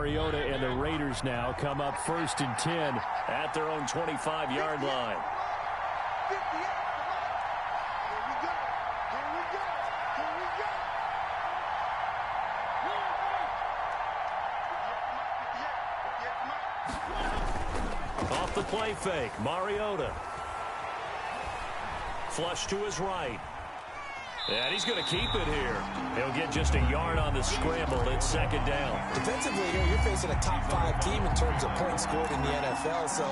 Mariota and the Raiders now come up 1st and 10 at their own 25-yard line. Off the play fake, Mariota. Flush to his right. And he's going to keep it here. He'll get just a yard on the scramble. It's 2nd down. Defensively, you're facing a top 5 team in terms of points scored in the NFL. So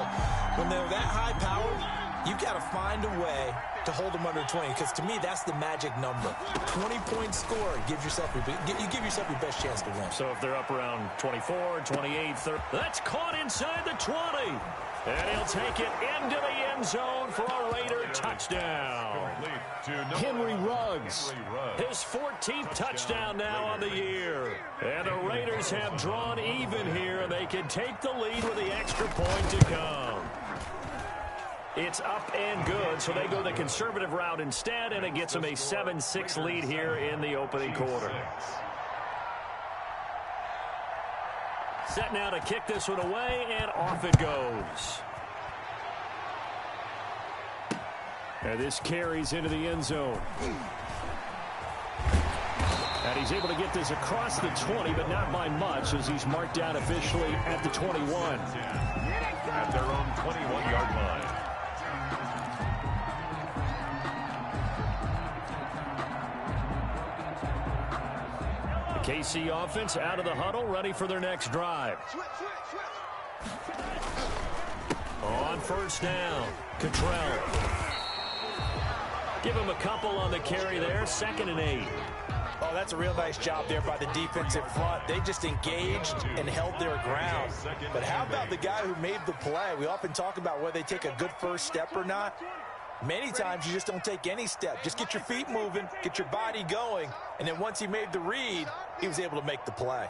when they're that high powered, you've got to find a way to hold them under 20. Because to me, that's the magic number. 20 points scored gives yourself you give yourself your best chance to win. So if they're up around 24, 28, 30, that's caught inside the 20. And he'll take it into the end zone for a Raider touchdown. Henry Ruggs, his 14th touchdown now on the year. And the Raiders have drawn even here. They can take the lead with the extra point to come. It's up and good, so they go the conservative route instead, and it gets them a 7-6 lead here in the opening quarter. Set now to kick this one away, and off it goes. And this carries into the end zone. And he's able to get this across the 20, but not by much, as he's marked down officially at the 21. At their own 21-yard line. KC offense out of the huddle, ready for their next drive. On 1st down, Cottrell. Give him a couple on the carry there, 2nd and 8. Oh, that's a real nice job there by the defensive front. They just engaged and held their ground. But how about the guy who made the play? We often talk about whether they take a good first step or not. Many times you just don't take any step. Just get your feet moving, get your body going, and then once he made the read, he was able to make the play.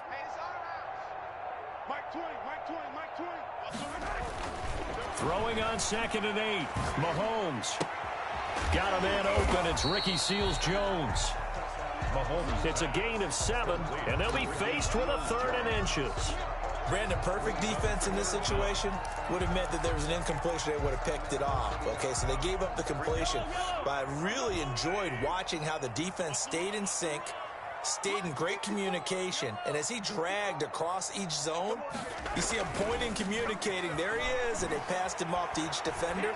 Throwing on 2nd and 8. Mahomes. Got a man open. It's Ricky Seals-Jones. It's a gain of 7, and they'll be faced with a 3rd and inches. Brandon, perfect defense in this situation would have meant that there was an incompletion. They would have picked it off. Okay, so they gave up the completion. But I really enjoyed watching how the defense stayed in sync, stayed in great communication. And as he dragged across each zone, you see him pointing, communicating. There he is, and they passed him off to each defender.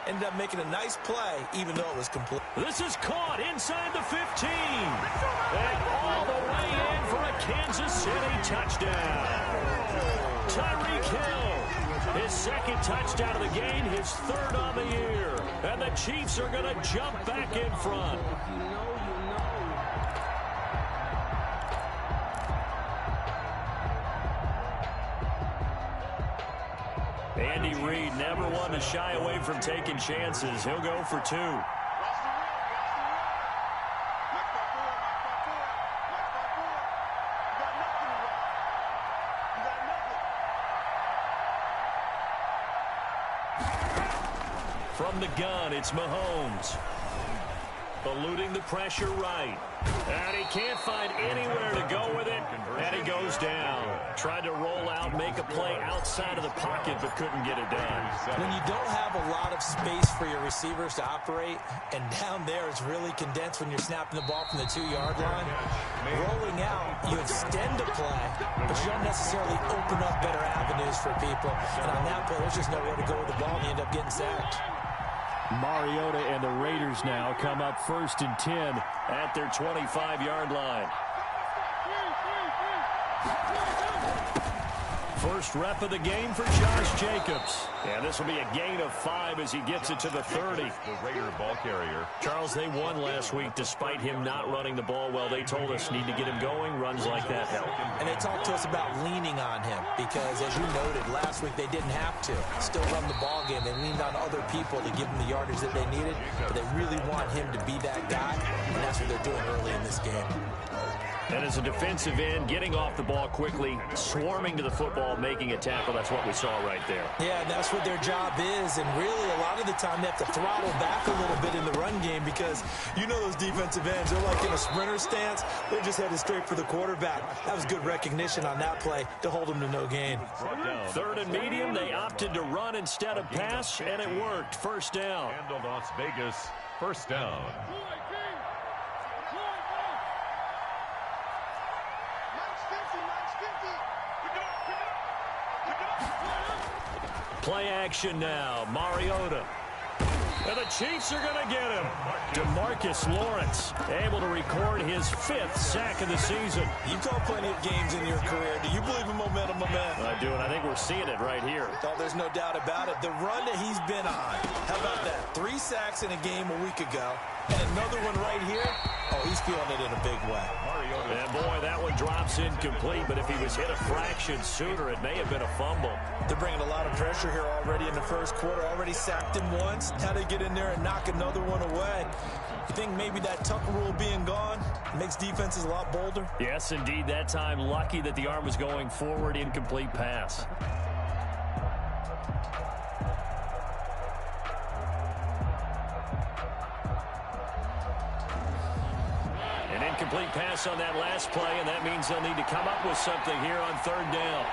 Ended up making a nice play, even though it was complete. This is caught inside the 15. And all the way in for a Kansas City touchdown. Tyreek Hill, his 2nd touchdown of the game, his 3rd on the year. And the Chiefs are going to jump back in front. Andy Reid, never one to shy away from taking chances. He'll go for 2. From the gun, it's Mahomes. Eluding the pressure right. And he can't find anywhere to go with it. And he goes down. Tried to roll out, make a play outside of the pocket, but couldn't get it done. When you don't have a lot of space for your receivers to operate, and down there it's really condensed when you're snapping the ball from the 2-yard line, rolling out, you extend the play, but you don't necessarily open up better avenues for people. And on that play, there's just nowhere to go with the ball, and you end up getting sacked. Mariota and the Raiders now come up 1st and 10 at their 25-yard line. First rep of the game for Josh Jacobs. And this will be a gain of 5 as he gets it to the 30. The Raider ball carrier. Charles, they won last week despite him not running the ball well. They told us need to get him going. Runs like that help. And they talked to us about leaning on him because, as you noted, last week they didn't have to. Still run the ball game. They leaned on other people to give them the yardage that they needed. But they really want him to be that guy, and that's what they're doing early in this game. And as a defensive end, getting off the ball quickly, swarming to the football, making a tackle, that's what we saw right there. Yeah, and that's what their job is. And really, a lot of the time, they have to throttle back a little bit in the run game because you know those defensive ends, they're like in a sprinter stance. They're just headed straight for the quarterback. That was good recognition on that play to hold them to no gain. Third and medium, they opted to run instead of pass, and it worked. First down. Handle Las Vegas, first down. Play action now. Mariota. And the Chiefs are going to get him. DeMarcus Lawrence able to record his 5th sack of the season. You've called plenty of games in your career. Do you believe in momentum, my man? I do, and I think we're seeing it right here. Oh, there's no doubt about it. The run that he's been on. How about that? 3 sacks in a game a week ago. And another one right here. Oh, he's feeling it in a big way. And boy, that one drops incomplete, but if he was hit a fraction sooner, it may have been a fumble. They're bringing a lot of pressure here already in the first quarter. Already sacked him once. How to get in there and knock another one away. You think maybe that Tucker rule being gone makes defenses a lot bolder? Yes, indeed. That time, lucky that the arm was going forward, incomplete pass. An incomplete pass on that last play, and that means they'll need to come up with something here on third down.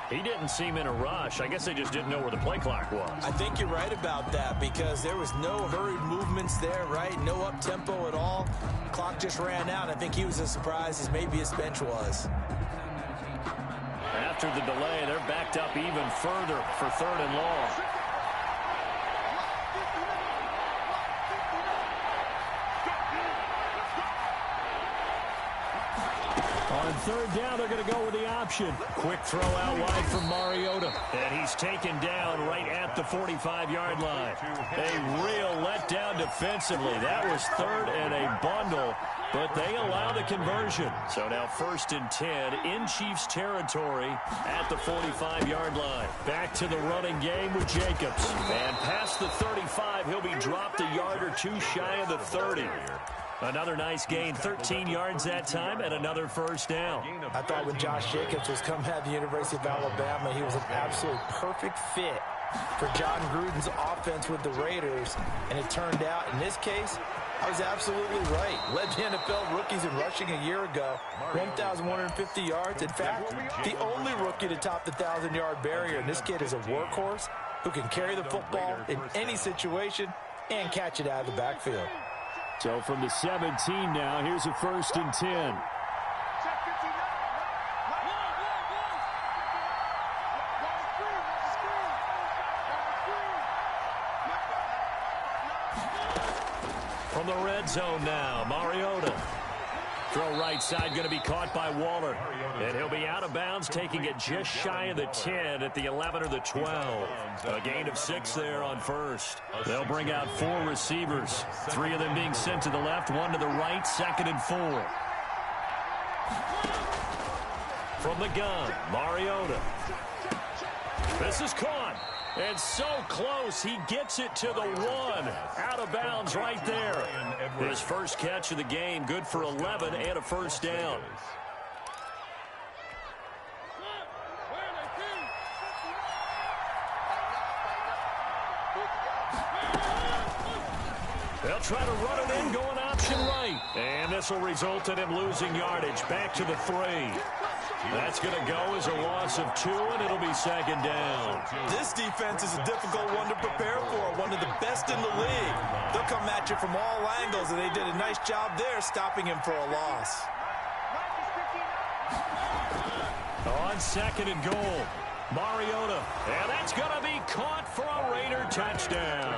He didn't seem in a rush. I guess they just didn't know where the play clock was. I think you're right about that because there was no hurried movements there, right? No up-tempo at all. Clock just ran out. I think he was as surprised as maybe his bench was. After the delay, they're backed up even further for third and long. On third down, they're going to go with the option. Quick throw out wide from Mariota. And he's taken down right at the 45-yard line. A real letdown defensively. That was third and a bundle, but they allow the conversion. So now 1st and 10 in Chiefs territory at the 45-yard line. Back to the running game with Jacobs. And past the 35, he'll be dropped a yard or two shy of the 30. Another nice gain, 13 yards that time, and another first down. I thought when Josh Jacobs was coming out of the University of Alabama, he was an absolute perfect fit for John Gruden's offense with the Raiders. And it turned out, in this case, I was absolutely right. Led the NFL rookies in rushing a year ago, 1,150 yards. In fact, the only rookie to top the 1,000-yard barrier. And this kid is a workhorse who can carry the football in any situation and catch it out of the backfield. So from the 17 now, here's a 1st and 10. From the red zone now, Mariota. Throw right side, going to be caught by Waller. And he'll be out of bounds, taking it just shy of the 10 at the 11 or the 12. A gain of 6 there on first. They'll bring out 4 receivers. 3 of them being sent to the left, 1 to the right, 2nd and 4. From the gun, Mariota. This is caught. And so close, he gets it to the 1. Out of bounds right there. His first catch of the game, good for 11 and a first down. They'll try to run it in, going option right. And this will result in him losing yardage. Back to the 3. That's going to go as a loss of 2, and it'll be 2nd down. This defense is a difficult one to prepare for, one of the best in the league. They'll come at you from all angles, and they did a nice job there stopping him for a loss. On 2nd and goal, Mariota. And that's going to be caught for a Raider touchdown.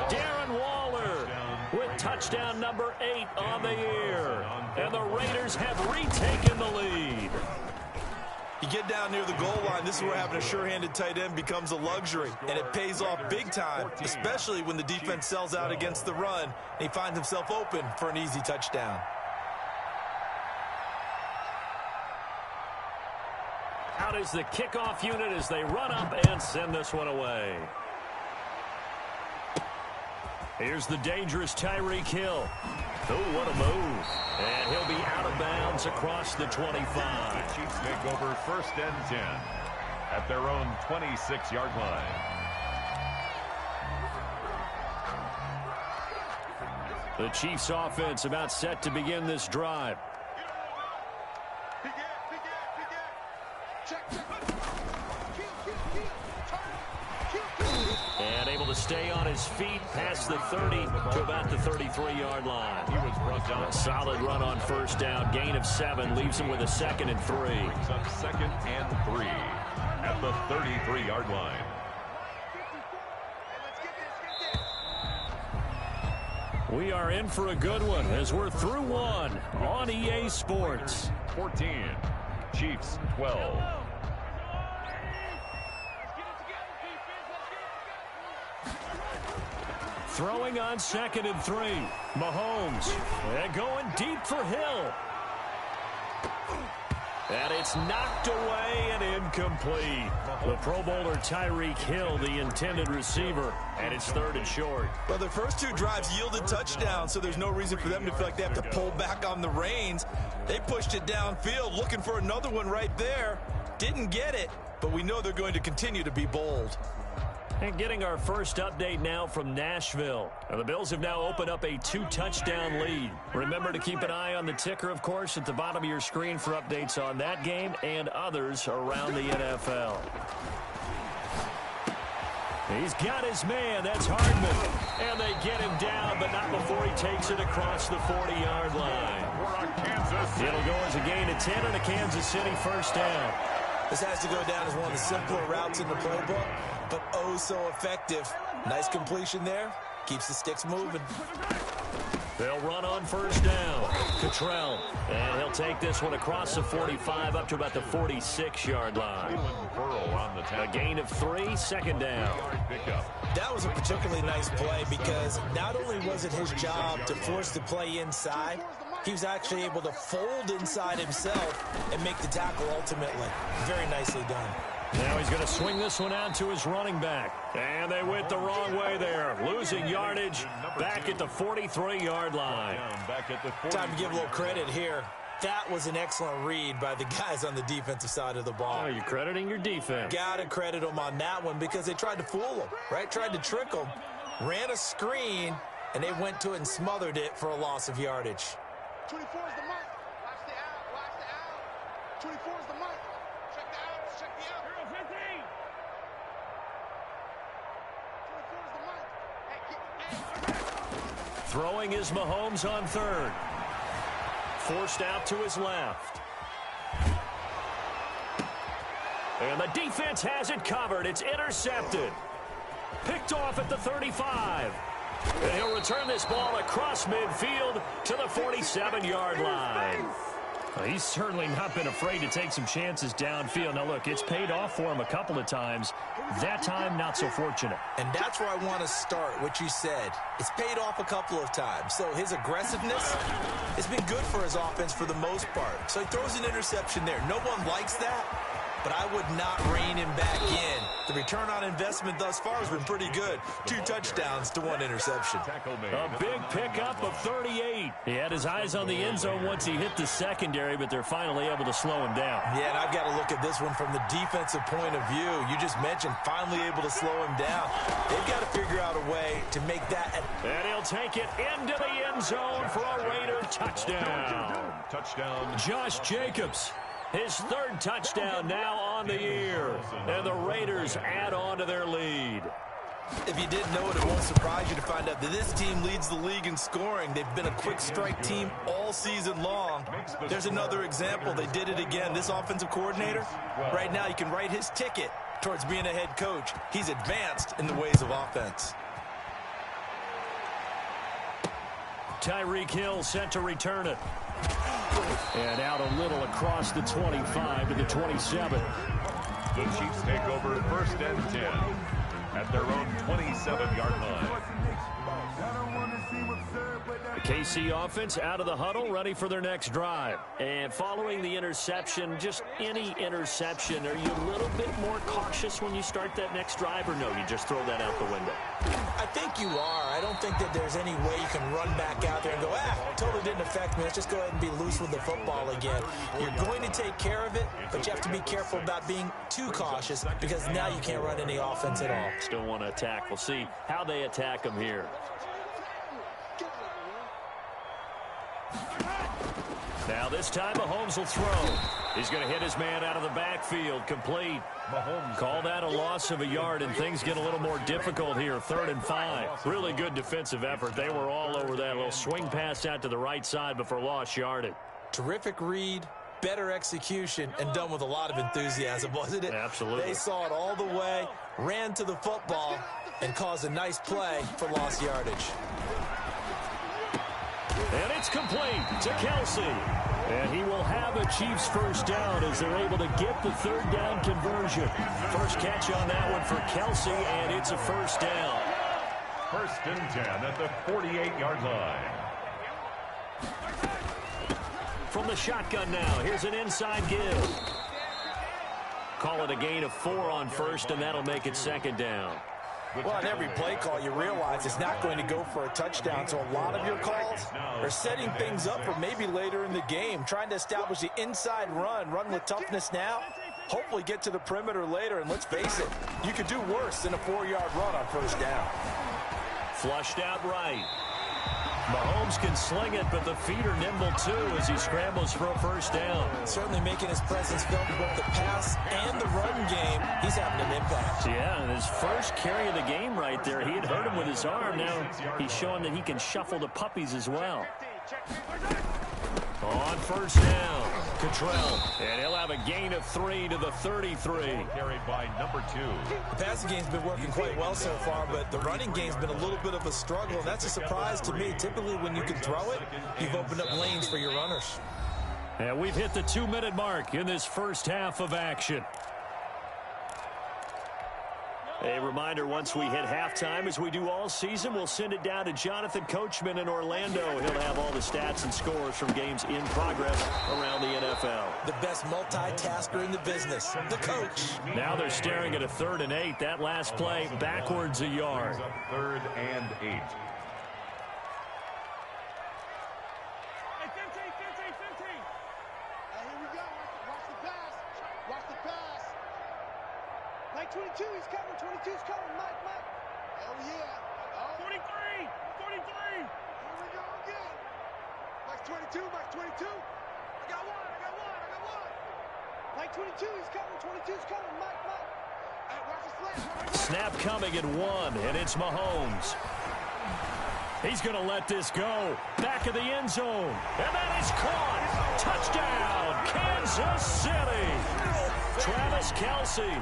Darren Waller with touchdown number 8 on the year. And the Raiders have retaken the lead. You get down near the goal line, this is where having a sure-handed tight end becomes a luxury, and it pays off big time, especially when the defense sells out against the run, and he finds himself open for an easy touchdown. Out is the kickoff unit as they run up and send this one away. Here's the dangerous Tyreek Hill. Oh, what a move. And he'll be out of bounds across the 25. The Chiefs take over 1st and 10 at their own 26-yard line. The Chiefs offense about set to begin this drive. And able to stay on his feet past the 30 to about the 33-yard line. He was brought down. A solid run on 1st down. Gain of 7 leaves him with a 2nd and 3. Brings up 2nd and 3 at the 33-yard line. We are in for a good one as we're through one on EA Sports. 14, Chiefs 12. Throwing on 2nd and 3. Mahomes. And going deep for Hill. And it's knocked away and incomplete. The Pro Bowler Tyreek Hill, the intended receiver, and it's 3rd and short. Well, the first 2 drives yielded touchdowns, so there's no reason for them to feel like they have to pull back on the reins. They pushed it downfield, looking for another one right there. Didn't get it, but we know they're going to continue to be bold. And getting our first update now from Nashville. And the Bills have now opened up a 2-touchdown lead. Remember to keep an eye on the ticker, of course, at the bottom of your screen for updates on that game and others around the NFL. He's got his man. That's Hardman. And they get him down, but not before he takes it across the 40-yard line. It'll go as a gain of 10 and a Kansas City 1st down. This has to go down as one of the simpler routes in the playbook, but oh so effective. Nice completion there. Keeps the sticks moving. They'll run on 1st down. Cottrell. And he'll take this one across the 45 up to about the 46-yard line. A gain of 3, 2nd down. That was a particularly nice play because not only was it his job to force the play inside, he was actually able to fold inside himself and make the tackle ultimately. Very nicely done. Now he's going to swing this one out to his running back. And they went the wrong way there. Losing yardage back at the 43-yard line. Time to give a little credit here. That was an excellent read by the guys on the defensive side of the ball. Oh, you're crediting your defense. Got to credit them on that one because they tried to fool them, right? Tried to trick them. Ran a screen, and they went to it and smothered it for a loss of yardage. 24 is the mark. Watch the out. Watch the out. 24 is the mark. Check the outs. Check the out. 15. 24 is the mark. Hey, throwing is Mahomes on 3rd. Forced out to his left. And the defense has it covered. It's intercepted. Picked off at the 35. And he'll return this ball across midfield to the 47-yard line. Well, he's certainly not been afraid to take some chances downfield. Now, look, it's paid off for him a couple of times. That time, not so fortunate. And that's where I want to start, what you said. It's paid off a couple of times. So his aggressiveness has been good for his offense for the most part. So he throws an interception there. No one likes that, but I would not rein him back in. The return on investment thus far has been pretty good. 2 touchdowns to 1 interception. A big pickup of 38. He had his eyes on the end zone once he hit the secondary, but they're finally able to slow him down. Yeah, and I've got to look at this one from the defensive point of view. You just mentioned finally able to slow him down. They've got to figure out a way to make that. And he'll take it into the end zone for a Raider touchdown. Touchdown. Josh Jacobs. His 3rd touchdown now on the year. And the Raiders add on to their lead. If you didn't know it, it won't surprise you to find out that this team leads the league in scoring. They've been a quick strike team all season long. There's another example. They did it again. This offensive coordinator, right now you can write his ticket towards being a head coach. He's advanced in the ways of offense. Tyreek Hill set to return it. And out a little across the 25 to the 27. The Chiefs take over 1st and 10 at their own 27-yard line. KC offense out of the huddle, ready for their next drive. And following the interception, just any interception, are you a little bit more cautious when you start that next drive, or no, you just throw that out the window? I think you are. I don't think that there's any way you can run back out there and go, totally didn't affect me. Let's just go ahead and be loose with the football again. You're going to take care of it, but you have to be careful about being too cautious because now you can't run any offense at all. Still want to attack. We'll see how they attack them here. Now this time Mahomes will throw. He's going to hit his man out of the backfield. Complete. Mahomes call that a loss of a yard, and things get a little more difficult here. 3rd and 5. Really good defensive effort. They were all over that little swing pass out to the right side before lost yardage. Terrific read, better execution, and done with a lot of enthusiasm, wasn't it? Absolutely. They saw it all the way, ran to the football, and caused a nice play for lost yardage. And it's complete to Kelsey. And he will have a Chiefs first down as they're able to get the 3rd down conversion. First catch on that one for Kelsey, and it's a first down. 1st and 10 at the 48-yard line. From the shotgun now, here's an inside give. Call it a gain of 4 on first, and that'll make it 2nd down. Well, on every play call, you realize it's not going to go for a touchdown, so a lot of your calls are setting things up for maybe later in the game, trying to establish the inside run with toughness now, hopefully get to the perimeter later, and let's face it, you could do worse than a 4-yard run on first down. Flushed out right. Mahomes can sling it, but the feet are nimble too as he scrambles for a first down. Certainly making his presence felt in both the pass and the run game. He's having an impact. Yeah, and his first carry of the game right there, he had hurt him with his arm. Now he's showing that he can shuffle the puppies as well. On first down, Cottrell, and he'll have a gain of 3 to the 33. Carried by number 2. The passing game's been working quite well so far, but the running game's been a little bit of a struggle, and that's a surprise to me. Typically, when you can throw it, you've opened up lanes for your runners. And we've hit the 2-minute mark in this first half of action. A reminder, once we hit halftime, as we do all season, we'll send it down to Jonathan Coachman in Orlando. He'll have all the stats and scores from games in progress around the NFL. The best multitasker in the business, the coach. Now they're staring at a 3rd and 8. That last play backwards a yard. 3rd and 8. Like 22, he's coming. 22's coming. Mike. Oh, yeah. Oh. 43. Here we go again. Mike's 22. I got one. Like 22, he's coming. 22's coming. Mike. Hey, watch the slant. Snap coming at 1, and it's Mahomes. He's going to let this go. Back of the end zone. And that is caught. Touchdown, Kansas City. Travis Kelsey.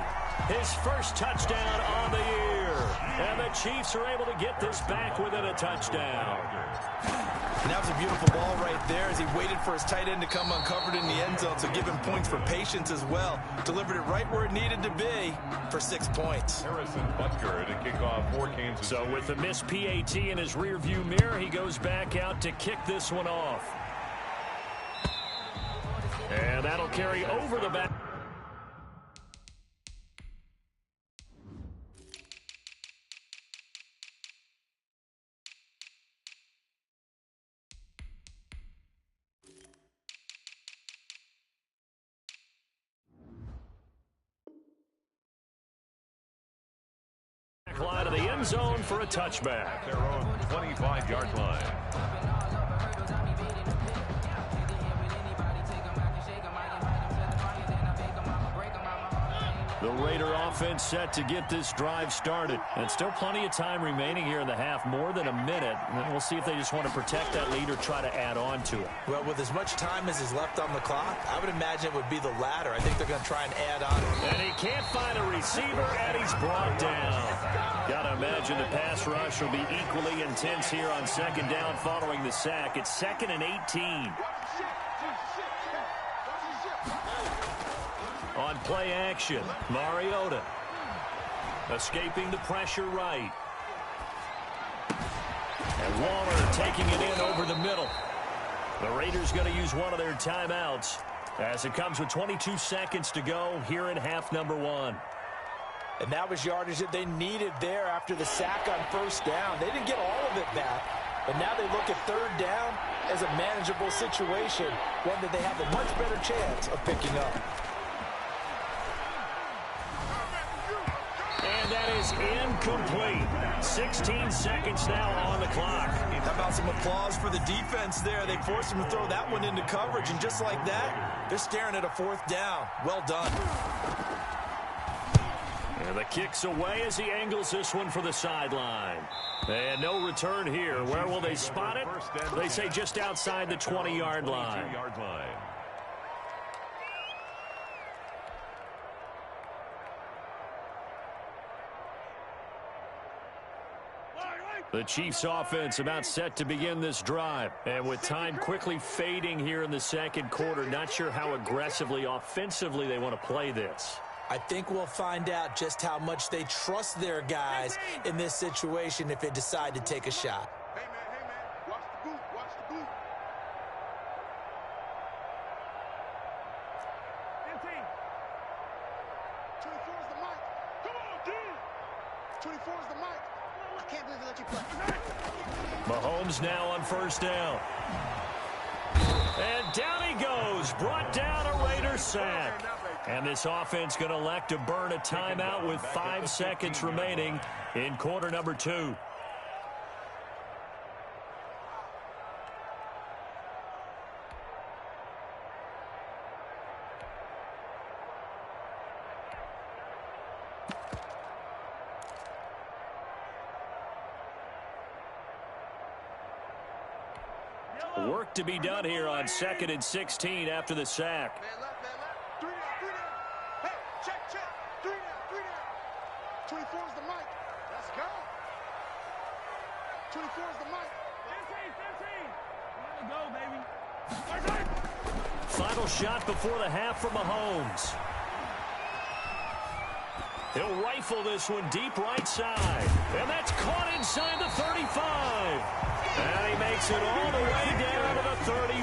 His first touchdown on the year. And the Chiefs are able to get this back within a touchdown. And that was a beautiful ball right there as he waited for his tight end to come uncovered in the end zone, so give him points for patience as well. Delivered it right where it needed to be for 6 points. Harrison Butker to kick off for Kansas City. So with the missed PAT in his rearview mirror, he goes back out to kick this one off. And that'll carry over the back. Line of the end zone for a touchback. Their own 25-yard line. The Raider offense set to get this drive started. And still plenty of time remaining here in the half, more than a minute. And we'll see if they just want to protect that lead or try to add on to it. Well, with as much time as is left on the clock, I would imagine it would be the latter. I think they're going to try and add on. And he can't find a receiver, and he's brought down. Got to imagine the pass rush will be equally intense here on 2nd down following the sack. It's 2nd and 18. On play action, Mariota escaping the pressure right. And Waller taking it in over the middle. The Raiders going to use one of their timeouts as it comes with 22 seconds to go here in half number one. And that was yardage that they needed there after the sack on first down. They didn't get all of it back, but now they look at third down as a manageable situation, one that they have a much better chance of picking up. And that is incomplete. 16 seconds now on the clock. How about some applause for the defense there? They forced him to throw that one into coverage, and just like that, they're staring at a fourth down. Well done. And the kick's away as he angles this one for the sideline. And no return here. Where will they spot it? They say just outside the 20-yard line. The Chiefs offense about set to begin this drive. And with time quickly fading here in the second quarter, not sure how aggressively, offensively they want to play this. I think we'll find out just how much they trust their guys in this situation if they decide to take a shot. Hey, man, watch the boot, watch the boot. 15. 24 is the mic. Come on, dude. 24 is the mic. I can't believe they let you play. Mahomes now on first down. And down he goes, brought down a Raiders sack. And this offense going to elect to burn a timeout with 5 seconds remaining in quarter number 2. Work to be done here on 2nd and 16 after the sack. Man left. 3 down. Hey, check. 3 down. 24 is the mic. Let's go. 24 is the mic. 15. Let it go, baby. Final shot before the half for Mahomes. He'll rifle this one deep right side. And that's caught inside the 35. And he makes it all the way down to the 30.